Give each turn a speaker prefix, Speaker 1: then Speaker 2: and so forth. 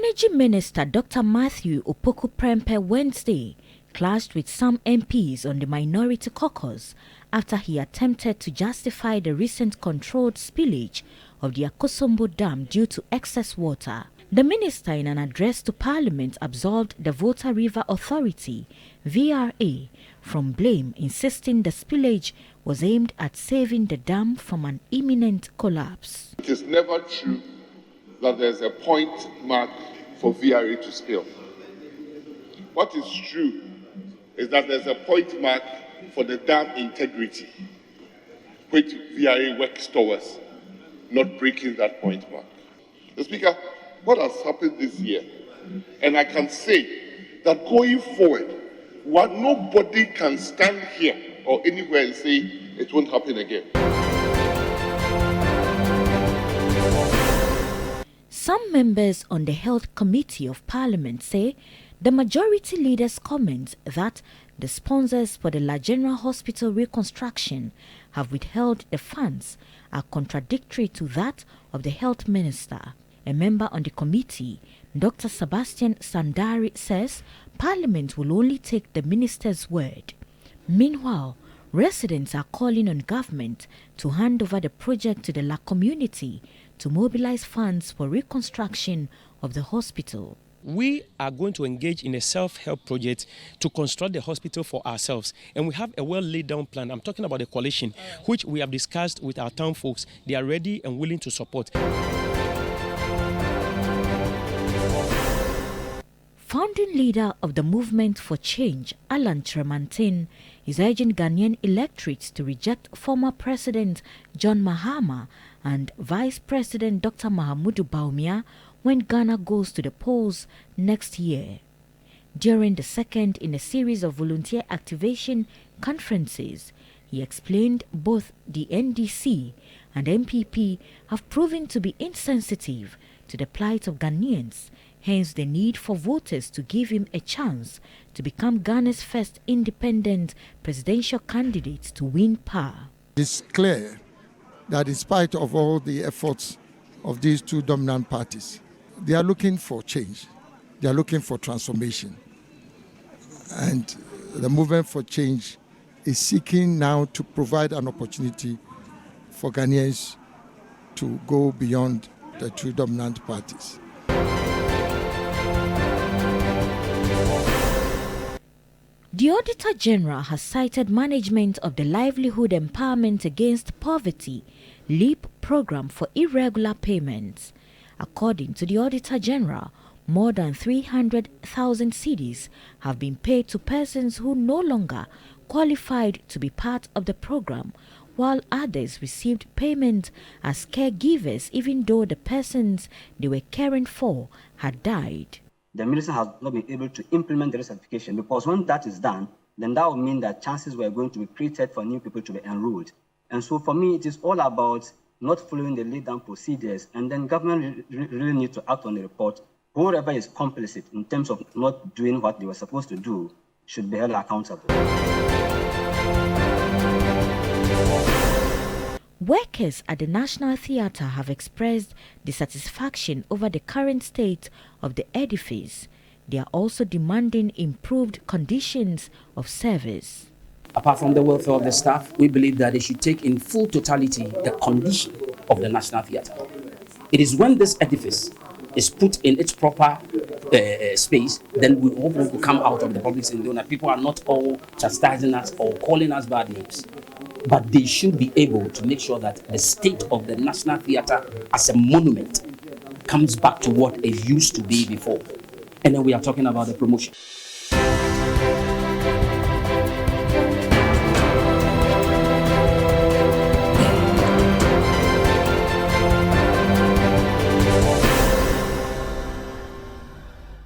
Speaker 1: Energy Minister Dr. Matthew Opoku-Prempeh Wednesday clashed with some MPs on the Minority Caucus after he attempted to justify the recent controlled spillage of the Akosombo Dam due to excess water. The minister, in an address to Parliament, absolved the Volta River Authority (VRA) from blame, insisting the spillage was aimed at saving the dam from an imminent collapse.
Speaker 2: It is never true that there's a point mark for VRA to spill. What is true is that there's a point mark for the dam integrity, which VRA works towards, not breaking that point mark. The Speaker, what has happened this year, and I can say that going forward, nobody can stand here or anywhere and say it won't happen again.
Speaker 1: Some members on the Health Committee of Parliament say the majority leader's comments that the sponsors for the La General Hospital reconstruction have withheld the funds are contradictory to that of the Health Minister. A member on the committee, Dr. Sebastian Sandari, says Parliament will only take the minister's word. Meanwhile, residents are calling on government to hand over the project to the La community to mobilize funds for reconstruction of the hospital.
Speaker 3: We are going to engage in a self-help project to construct the hospital for ourselves. And we have a well laid down plan. I'm talking about the coalition, which we have discussed with our town folks. They are ready and willing to support.
Speaker 1: Founding leader of the Movement for Change, Alan Tremantin, is urging Ghanaian electorates to reject former President John Mahama and Vice President Dr. Mahamudu Bawumia when Ghana goes to the polls next year. During the second in a series of volunteer activation conferences, he explained both the NDC and NPP have proven to be insensitive to the plight of Ghanaians, hence the need for voters to give him a chance to become Ghana's first independent presidential candidate to win power.
Speaker 4: It's clear that in spite of all the efforts of these two dominant parties, they are looking for change. They are looking for transformation. And the Movement for Change is seeking now to provide an opportunity for Ghanaians to go beyond the two dominant parties.
Speaker 1: The Auditor General has cited management of the Livelihood Empowerment Against Poverty (LEAP) program for irregular payments. According to the Auditor General, more than 300,000 cedis have been paid to persons who no longer qualified to be part of the program, while others received payment as caregivers even though the persons they were caring for had died.
Speaker 5: The minister has not been able to implement the recertification, because when that is done, then that will mean that chances were going to be created for new people to be enrolled. And so for me, it is all about not following the laid-down procedures, and then government really need to act on the report. Whoever is complicit in terms of not doing what they were supposed to do should be held accountable.
Speaker 1: Workers at the National Theatre have expressed dissatisfaction over the current state of the edifice. They are also demanding improved conditions of service.
Speaker 6: Apart from the welfare of the staff, we believe that they should take in full totality the condition of the National Theatre. It is when this edifice is put in its proper space, then we hope will come out of the public and that people are not all chastising us or calling us bad names. But they should be able to make sure that the state of the National Theatre as a monument comes back to what it used to be before. And then we are talking about the promotion.